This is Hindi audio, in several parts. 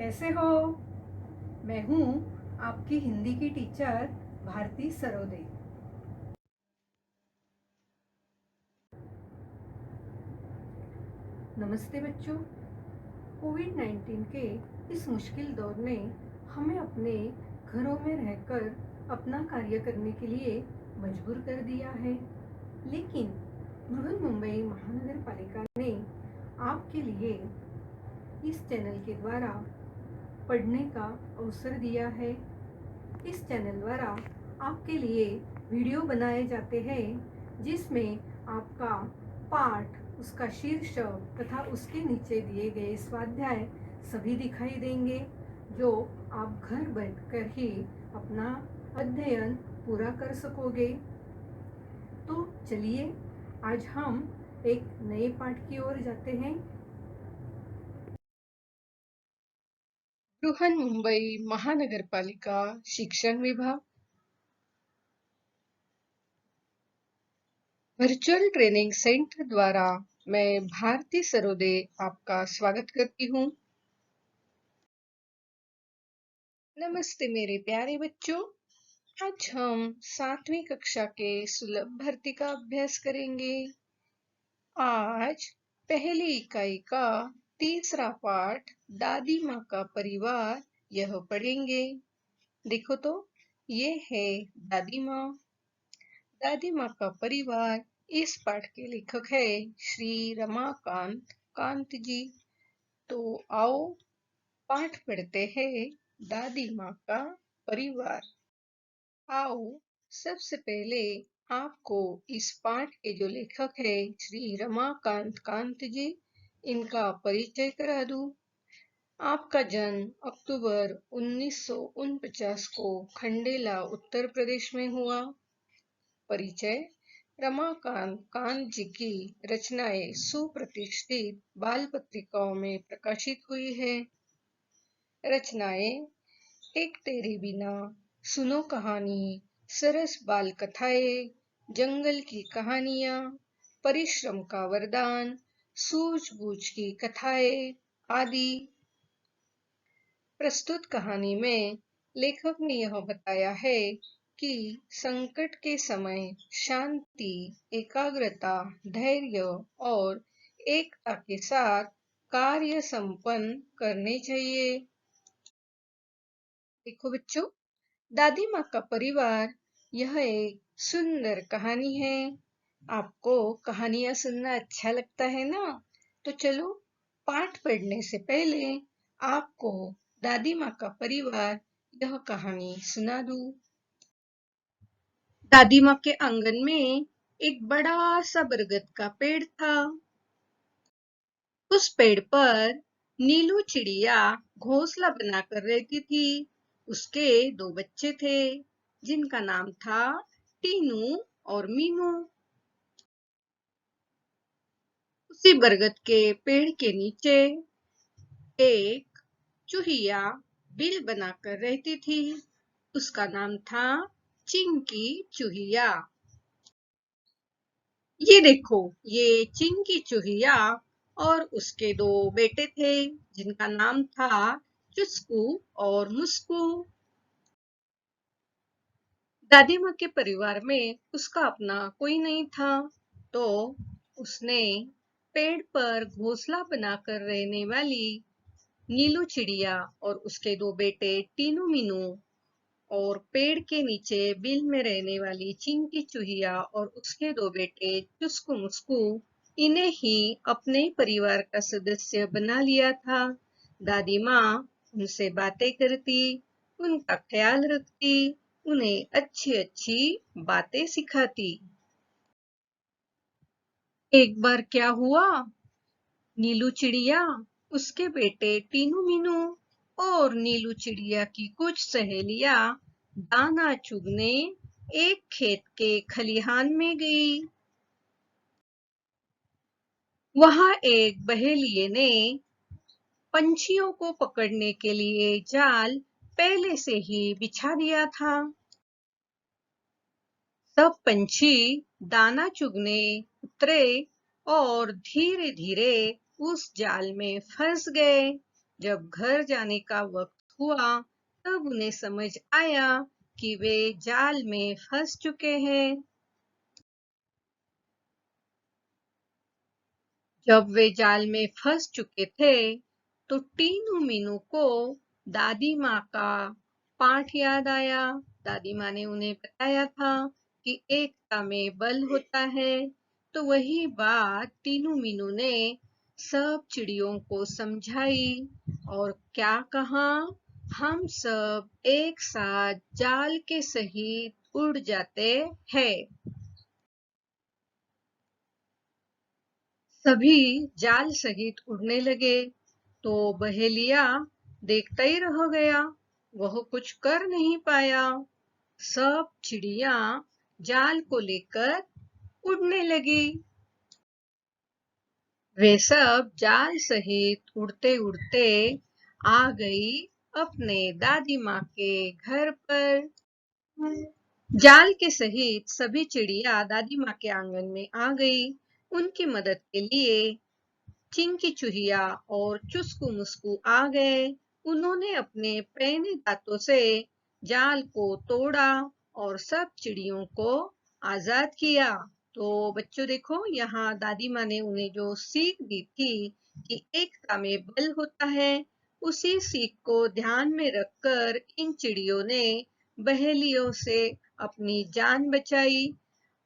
कैसे हो? मैं हूँ आपकी हिंदी की टीचर भारती सरोदे। नमस्ते बच्चों। कोविड-19 के इस मुश्किल दौर ने हमें अपने घरों में रहकर अपना कार्य करने के लिए मजबूर कर दिया है, लेकिन बृहन्मुंबई महानगर पालिका ने आपके लिए इस चैनल के द्वारा पढ़ने का अवसर दिया है। इस चैनल द्वारा आपके लिए वीडियो बनाए जाते हैं जिसमें आपका पाठ, उसका शीर्षक तथा उसके नीचे दिए गए स्वाध्याय सभी दिखाई देंगे, जो आप घर बैठकर ही अपना अध्ययन पूरा कर सकोगे। तो चलिए आज हम एक नए पाठ की ओर जाते हैं। बृहन्मुंबई महानगरपालिका शिक्षण विभाग वर्चुअल ट्रेनिंग सेंटर द्वारा मैं भारती सरोदे आपका स्वागत करती हूँ। नमस्ते मेरे प्यारे बच्चों। आज हम 7वीं कक्षा के सुलभ भर्ती का अभ्यास करेंगे। आज पहली इकाई का तीसरा पाठ दादी माँ का परिवार यह पढ़ेंगे। देखो तो, ये है दादी माँ। दादी माँ का परिवार इस पाठ के लेखक है श्री रमाकांत कांत जी। तो आओ पाठ पढ़ते हैं दादी माँ का परिवार। आओ सबसे पहले आपको इस पाठ के जो लेखक है श्री रमाकांत कांत जी, इनका परिचय करा दूं। आपका जन्म अक्टूबर 1949 को खंडेला उत्तर प्रदेश में हुआ। परिचय: रमाकांत कांत जी की रचनाएं सुप्रतिष्ठित बाल पत्रिकाओं में प्रकाशित हुई है। रचनाएं: एक तेरे बिना, सुनो कहानी, सरस बाल कथाएं, जंगल की कहानियां, परिश्रम का वरदान, सूझबूझ की कथाएं आदि। प्रस्तुत कहानी में लेखक ने यह बताया है कि संकट के समय शांति, एकाग्रता, धैर्य और एकता के साथ कार्य संपन्न करने चाहिए। देखो बच्चों, दादी माँ का परिवार यह एक सुंदर कहानी है। आपको कहानियां सुनना अच्छा लगता है ना? तो चलो पाठ पढ़ने से पहले आपको दादी माँ का परिवार यह कहानी सुना दूं। दादी माँ के आंगन में एक बड़ा सा बरगद का पेड़ था। उस पेड़ पर नीलू चिड़िया घोंसला बनाकर रहती थी। उसके 2 बच्चे थे जिनका नाम था टीनू और मीनू। उसी बरगद के पेड़ के नीचे एक चूहिया बिल बनाकर रहती थी। उसका नाम था चिंकी चूहिया। ये देखो, ये चिंकी चूहिया और उसके 2 बेटे थे जिनका नाम था चुस्कू और मुस्कू। दादी माँ के परिवार में उसका अपना कोई नहीं था, तो उसने पेड़ पर घोंसला बनाकर रहने वाली नीलू चिड़िया और उसके 2 बेटे टीनू मीनू और पेड़ के नीचे बिल में रहने वाली चिंकी चूहिया और उसके 2 बेटे चुस्कू मुस्कू, इन्हें ही अपने परिवार का सदस्य बना लिया था। दादी माँ उनसे बातें करती, उनका ख्याल रखती, उन्हें अच्छी अच्छी बातें सिखाती। एक बार क्या हुआ, नीलू चिड़िया, उसके बेटे टीनू मीनू और नीलू चिड़िया की कुछ सहेलियां दाना चुगने एक खेत के खलिहान में गई। वहां एक बहेलिये ने पंछियों को पकड़ने के लिए जाल पहले से ही बिछा दिया था। सब पंछी दाना चुगने उतरे और धीरे धीरे उस जाल में फंस गए। जब घर जाने का वक्त हुआ, तब उन्हें समझ आया कि वे जाल में फंस चुके हैं। जब वे जाल में फंस चुके थे, तो टीनू मीनू को दादी माँ का पाठ याद आया। दादी माँ ने उन्हें बताया था कि एकता में बल होता है। तो वही बात टीनू मीनू ने सब चिड़ियों को समझाई और क्या कहा, हम सब एक साथ जाल के सहित उड़ जाते हैं। सभी जाल सहित उड़ने लगे, तो बहेलिया देखता ही रह गया। वह कुछ कर नहीं पाया। सब चिड़िया जाल को लेकर उड़ने लगी। वे सब जाल सहित उड़ते उड़ते आ गई अपने दादी माँ के घर पर। जाल के सहित सभी चिड़िया दादी माँ के आंगन में आ गई। उनकी मदद के लिए चिंकी चूहिया और चुस्कू मुस्कू आ गए। उन्होंने अपने पैने दांतों से जाल को तोड़ा और सब चिड़ियों को आजाद किया। तो बच्चों देखो, यहाँ दादी माँ ने उन्हें जो सीख दी थी कि एकता में बल होता है, उसी सीख को ध्यान में रखकर इन चिड़ियों ने बहेलियों से अपनी जान बचाई।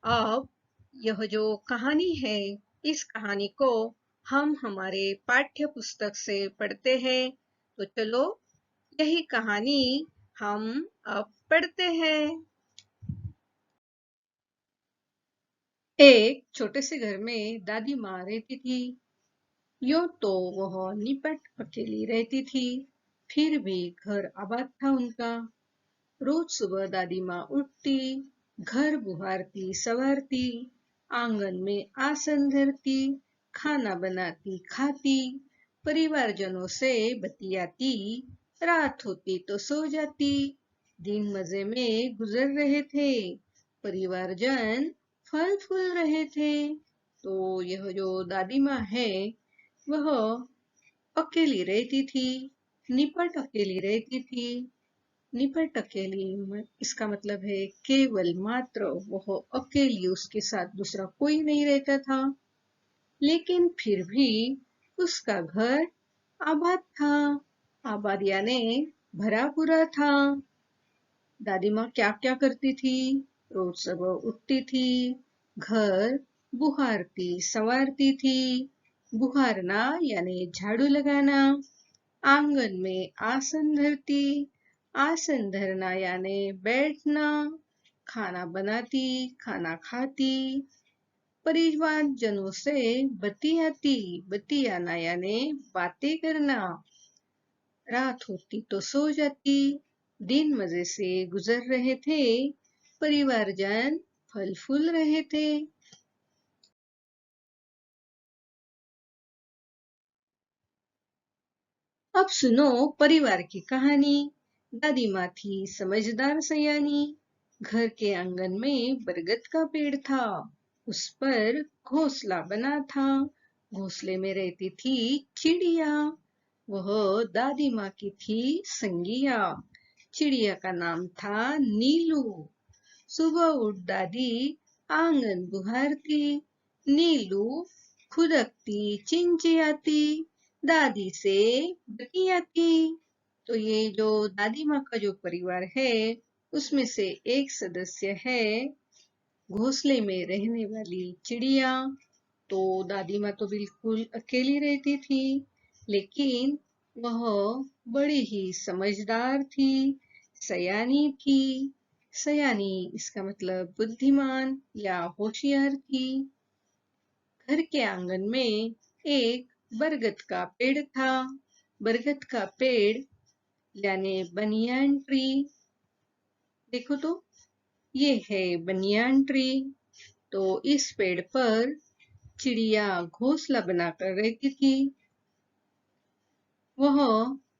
अब यह जो कहानी है, इस कहानी को हम हमारे पाठ्य पुस्तक से पढ़ते हैं। तो चलो यही कहानी हम अब पढ़ते हैं। एक छोटे से घर में दादी माँ रहती थी। यूं तो वह निपट अकेली रहती थी, फिर भी घर आबाद था उनका। रोज सुबह दादी माँ उठती, घर बुहारती संवारती, आंगन में आसन धरती, खाना बनाती खाती, परिवारजनों से बतियाती, रात होती तो सो जाती। दिन मजे में गुजर रहे थे, परिवारजन फल फूल रहे थे। तो यह जो दादी माँ है, वह अकेली रहती थी, निपट अकेली रहती थी। निपट अकेली इसका मतलब है केवल मात्र वह अकेली, उसके साथ दूसरा कोई नहीं रहता था। लेकिन फिर भी उसका घर आबाद था। आबाद यानी भरा पूरा था। दादी माँ क्या क्या करती थी? रोज सुबह उठती थी, घर बुहारती संवारती थी। बुहारना यानी झाड़ू लगाना। आंगन में आसन धरती, आसन धरना यानी बैठना। खाना बनाती, खाना खाती, परिवारजनों से बतियाती, बतियाना यानी बातें करना। रात होती तो सो जाती। दिन मजे से गुजर रहे थे, परिवारजन फल फूल रहे थे। अब सुनो परिवार की कहानी। दादी माँ थी समझदार सयानी। घर के आंगन में बरगद का पेड़ था, उस पर घोंसला बना था। घोंसले में रहती थी चिड़िया, वह दादी माँ की थी संगिया। चिड़िया का नाम था नीलू। सुबह उठ दादी आंगन बुहारती, नीलू खुदकती चिंचियाती, दादी से बतियाती। तो ये जो दादी माँ का जो परिवार है, उसमें से एक सदस्य है घोंसले में रहने वाली चिड़िया। तो दादी माँ तो बिल्कुल अकेली रहती थी, लेकिन वह बड़ी ही समझदार थी, सयानी थी। सयानी इसका मतलब बुद्धिमान या होशियार थी। घर के आंगन में एक बरगद का पेड़ था। बरगद का पेड़ यानी बनियान ट्री। देखो तो ये है बनियान ट्री। तो इस पेड़ पर चिड़िया घोंसला बनाकर रहती थी। वह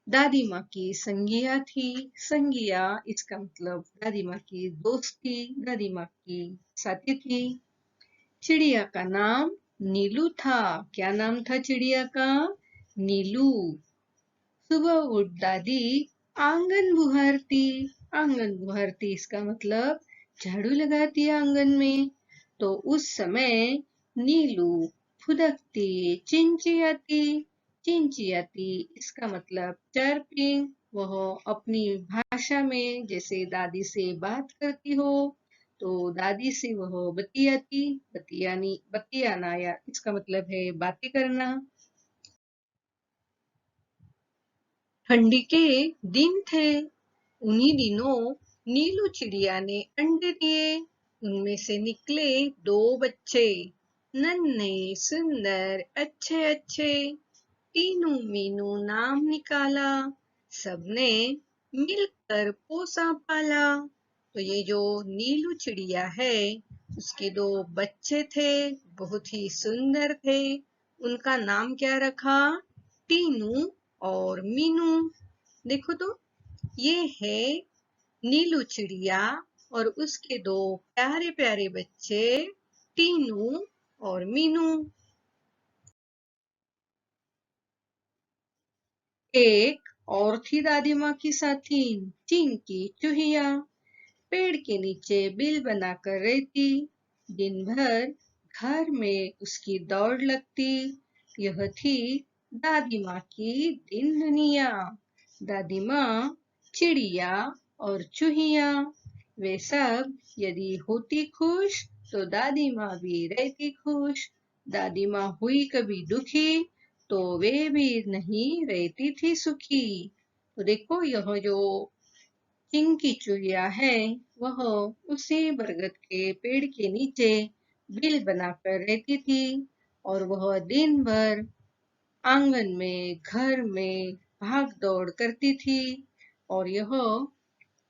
दादी माँ की संगिया थी। संगिया इसका मतलब दादी माँ की दोस्त थी, दादी माँ की साथी थी। चिड़िया का नाम नीलू था। क्या नाम था चिड़िया का? नीलू। सुबह उठ दादी आंगन बुहारती। आंगन बुहारती इसका मतलब झाड़ू लगाती आंगन में। तो उस समय नीलू फुदकती चिंचियाती। चिंचियाती इसका मतलब चर्पिंग। वह अपनी भाषा में जैसे दादी से बात करती हो, तो दादी से वह बतियाती। बतियाना या इसका मतलब है बातें करना। ठंडी के दिन थे। उन्हीं दिनों नीलू चिड़िया ने अंडे दिए। उनमें से निकले दो बच्चे, नन्हे सुंदर अच्छे अच्छे। टीनू मीनू नाम निकाला। सबने मिलकर पोसा पाला। तो ये जो नीलू चिड़िया है, उसके दो बच्चे थे, बहुत ही सुंदर थे। उनका नाम क्या रखा? टीनू और मीनू। देखो तो, ये है नीलू चिड़िया और उसके दो प्यारे प्यारे बच्चे टीनू और मीनू। एक और थी दादी माँ की साथी, चिंकी चूहिया। पेड़ के नीचे बिल बनाकर रहती। दिन भर घर में उसकी दौड़ लगती। यह थी दादी माँ की दिन दुनिया। दादी माँ, चिड़िया और चूहिया, वे सब यदि होती खुश तो दादी माँ भी रहती खुश। दादी माँ हुई कभी दुखी तो वे भी नहीं रहती थी सुखी। तो देखो, यह जो चिंकी चूहिया है, वह उसी बरगद के पेड़ के नीचे बिल बनाकर रहती थी और वह दिन भर आंगन में घर में भाग दौड़ करती थी। और यह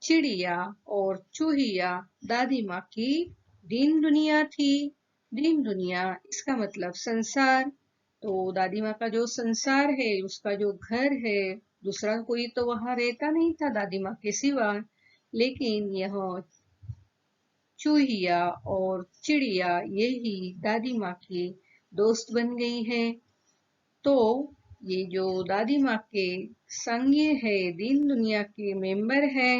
चिड़िया और चूहिया दादी माँ की दिन दुनिया थी। दिन दुनिया इसका मतलब संसार। तो दादी माँ का जो संसार है, उसका जो घर है, दूसरा कोई तो वहां रहता नहीं था दादी माँ के सिवा। लेकिन यह चूहिया और चिड़िया यही दादी माँ की दोस्त बन गई है। तो ये जो दादी माँ के संगी है, दिन दुनिया के मेंबर है,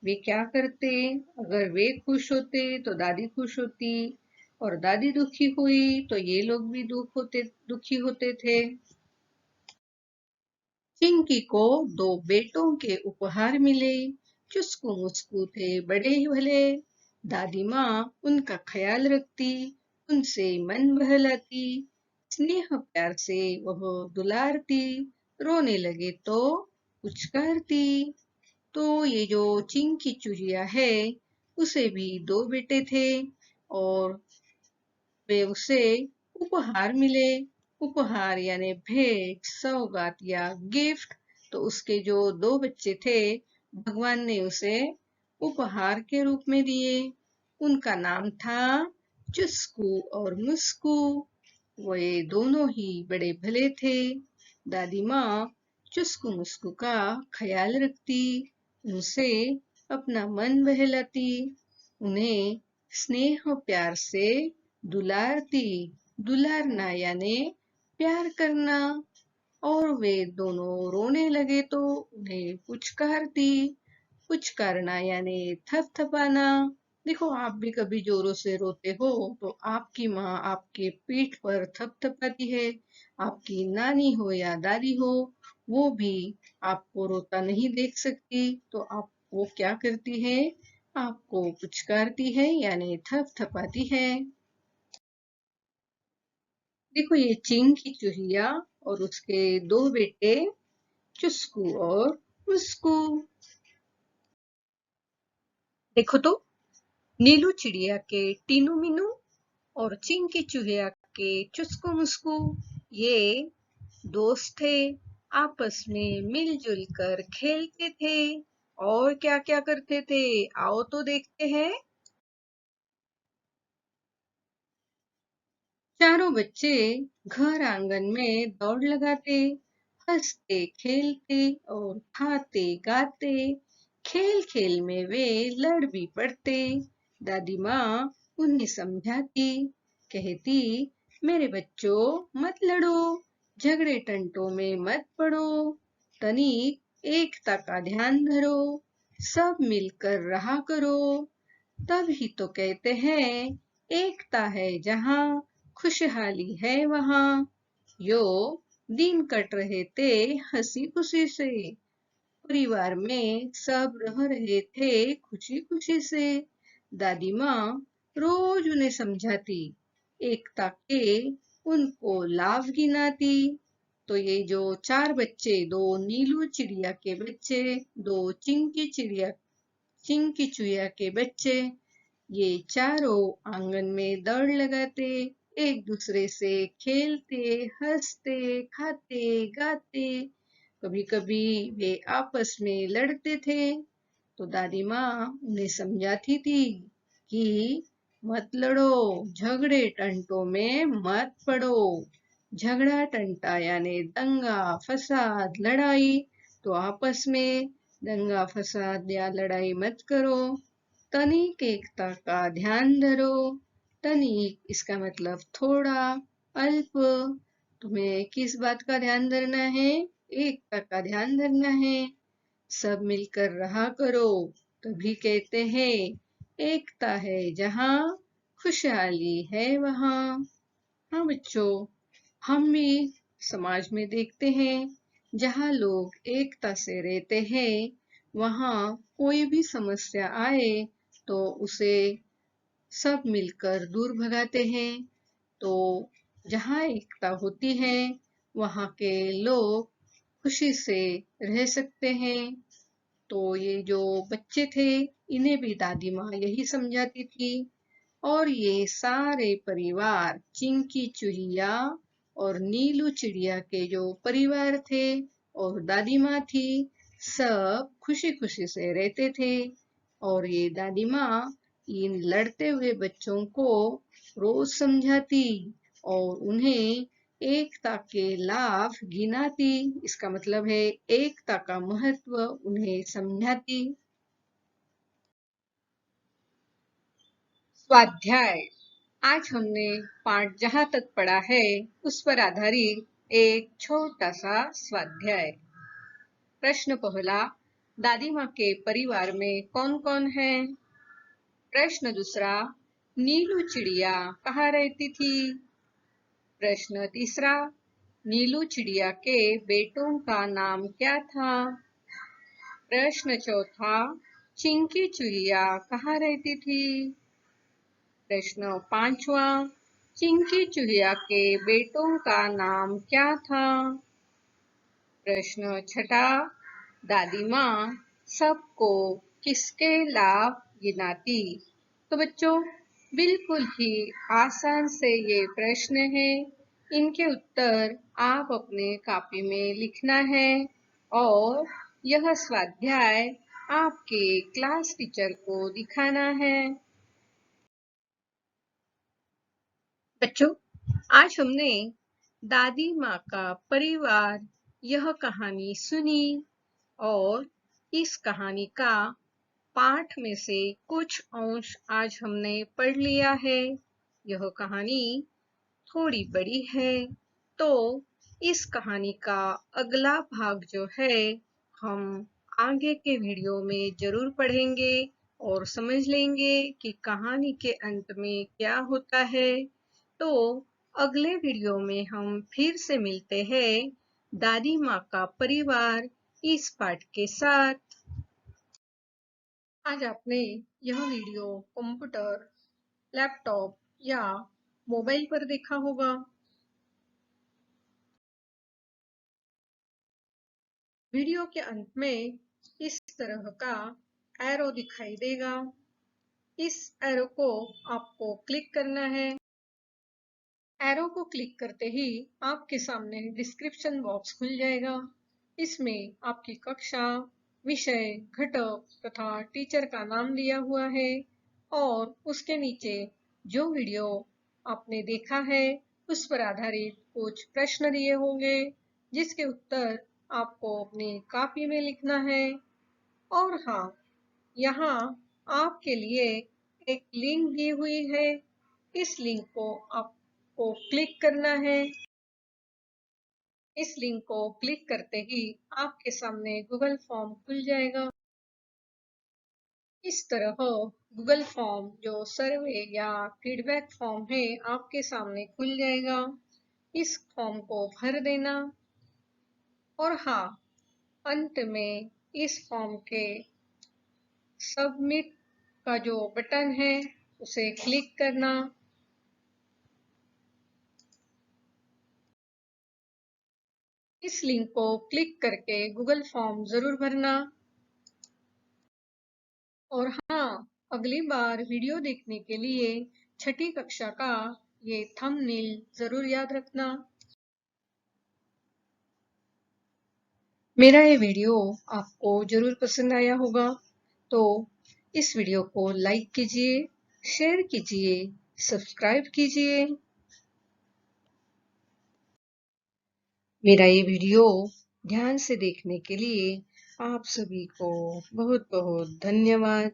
वे क्या करते? अगर वे खुश होते तो दादी खुश होती, और दादी दुखी हुई तो ये लोग भी दुखी होते थे। चिंकी को दो बेटों के उपहार मिले। चुस्कू मुस्कू थे बड़े भले। दादी माँ उनका ख्याल रखती, उनसे मन बहलाती, स्नेह प्यार से वह दुलारती। रोने लगे तो पुचकारती। तो ये जो चिंकी चूहिया है, उसे भी दो बेटे थे और वे उसे उपहार मिले। उपहार यानी भेंट, सौगात या गिफ्ट। तो उसके जो दो बच्चे थे, भगवान ने उसे उपहार के रूप में दिए। उनका नाम था चुस्कू और मुस्कू। वे दोनों ही बड़े भले थे। दादी माँ चुस्कू मुस्कू का ख्याल रखती, उनसे अपना मन बहलाती, उन्हें स्नेह और प्यार से दुलारती। दुलारना यानी प्यार करना। और वे दोनों रोने लगे तो उन्हें पुचकारती। पुचकारना यानी थपथपाना। देखो, आप भी कभी जोरों से रोते हो तो आपकी माँ आपके पीठ पर थपथपाती है। आपकी नानी हो या दादी हो, वो भी आपको रोता नहीं देख सकती, तो आप वो क्या करती है? आपको पुचकारती है यानी थपथपाती है। देखो, ये चिंकी चूहिया और उसके दो बेटे चुस्कू और मुस्कू। देखो तो, नीलू चिड़िया के टीनू मीनू और चिंकी चूहिया के चुस्कू मुस्कू, ये दोस्त थे। आपस में मिलजुल कर खेलते थे और क्या क्या करते थे, आओ तो देखते हैं। चारों बच्चे घर आंगन में दौड़ लगाते, हंसते खेलते और खाते गाते। खेल खेल में वे लड़ भी पड़ते। दादी माँ उन्हें समझाती, कहती, मेरे बच्चों मत लड़ो, झगड़े टंटों में मत पड़ो। तनिक एकता का ध्यान धरो, सब मिलकर रहा करो, तभी तो कहते हैं एकता है जहां खुशहाली है वहां। यो दिन कट रहे थे हंसी खुशी से, परिवार में सब रह रहे थे खुशी खुशी से। दादी माँ रोज उन्हें समझाती, एकता के उनको लाभ गिनाती। तो ये जो चार बच्चे, दो नीलू चिड़िया के बच्चे, दो चिंकी चुया के बच्चे, ये चारों आंगन में दौड़ लगाते, एक दूसरे से खेलते, हंसते, खाते, गाते। कभी कभी वे आपस में लड़ते थे, तो दादी माँ उन्हें समझाती थी कि मत लड़ो, झगड़े टंटों में मत पड़ो। झगड़ा टंटा यानी दंगा फसाद लड़ाई, तो आपस में दंगा फसाद या लड़ाई मत करो। तनिक एकता का ध्यान धरो, तनिक इसका मतलब थोड़ा, अल्प। तुम्हें किस बात का ध्यान धरना है? एकता का ध्यान धरना है। सब मिलकर रहा करो, तभी कहते हैं एकता है जहां खुशहाली है वहां। हाँ बच्चों, हम भी समाज में देखते हैं जहां लोग एकता से रहते हैं, वहां कोई भी समस्या आए तो उसे सब मिलकर दूर भगाते हैं। तो जहां एकता होती है वहां के लोग खुशी से रह सकते हैं। तो ये जो बच्चे थे इन्हें भी दादी माँ यही समझाती थी, और ये सारे परिवार चिंकी चुहिया और नीलू चिड़िया के जो परिवार थे और दादी माँ थी, सब खुशी खुशी से रहते थे। और ये दादी माँ इन लड़ते हुए बच्चों को रोज समझाती और उन्हें एकता के लाभ गिनाती। इसका मतलब है एकता का महत्व उन्हें समझाती। स्वाध्याय। आज हमने पाठ जहाँ तक पढ़ा है उस पर आधारित एक छोटा सा स्वाध्याय। प्रश्न पहला, दादी माँ के परिवार में कौन कौन है? प्रश्न दूसरा, नीलू चिड़िया कहाँ रहती थी? प्रश्न तीसरा, नीलू चिड़िया के बेटों का नाम क्या था? प्रश्न चौथा, चिंकी चुहिया कहाँ रहती थी? प्रश्न पांचवा, चिंकी चुहिया के बेटों का नाम क्या था? प्रश्न छठा, दादी माँ सबको किसके लाभ गिनाती? तो बच्चों, बिल्कुल ही आसान से ये प्रश्न है। इनके उत्तर आप अपने कॉपी में लिखना है और यह स्वाध्याय आपके क्लास टीचर को दिखाना है। बच्चों, आज हमने दादी माँ का परिवार यह कहानी सुनी और इस कहानी का पाठ में से कुछ अंश आज हमने पढ़ लिया है। यह कहानी थोड़ी बड़ी है, तो इस कहानी का अगला भाग जो है हम आगे के वीडियो में जरूर पढ़ेंगे और समझ लेंगे कि कहानी के अंत में क्या होता है। तो अगले वीडियो में हम फिर से मिलते हैं दादी माँ का परिवार इस पाठ के साथ। आज आपने यह वीडियो कंप्यूटर, लैपटॉप या मोबाइल पर देखा होगा। वीडियो के अंत में इस तरह का एरो दिखाई देगा। इस एरो को आपको क्लिक करना है। एरो को क्लिक करते ही आपके सामने डिस्क्रिप्शन बॉक्स खुल जाएगा। इसमें आपकी कक्षा, विषय, घटक तथा टीचर का नाम दिया हुआ है और उसके नीचे जो वीडियो आपने देखा है उस पर आधारित कुछ प्रश्न दिए होंगे, जिसके उत्तर आपको अपनी कॉपी में लिखना है। और हाँ, यहाँ आपके लिए एक लिंक दी हुई है। इस लिंक को आपको क्लिक करना है इस लिंक को क्लिक करते ही आपके सामने गूगल फॉर्म खुल जाएगा। इस तरह गूगल फॉर्म जो सर्वे या फीडबैक फॉर्म है आपके सामने खुल जाएगा। इस फॉर्म को भर देना और हाँ, अंत में इस फॉर्म के सबमिट का जो बटन है उसे क्लिक करना। इस लिंक को क्लिक करके गूगल फॉर्म जरूर भरना। और हाँ, अगली बार वीडियो देखने के लिए छठी कक्षा का ये थंबनेल जरूर याद रखना। मेरा ये वीडियो आपको जरूर पसंद आया होगा, तो इस वीडियो को लाइक कीजिए, शेयर कीजिए, सब्सक्राइब कीजिए। मेरा ये वीडियो ध्यान से देखने के लिए आप सभी को बहुत बहुत धन्यवाद।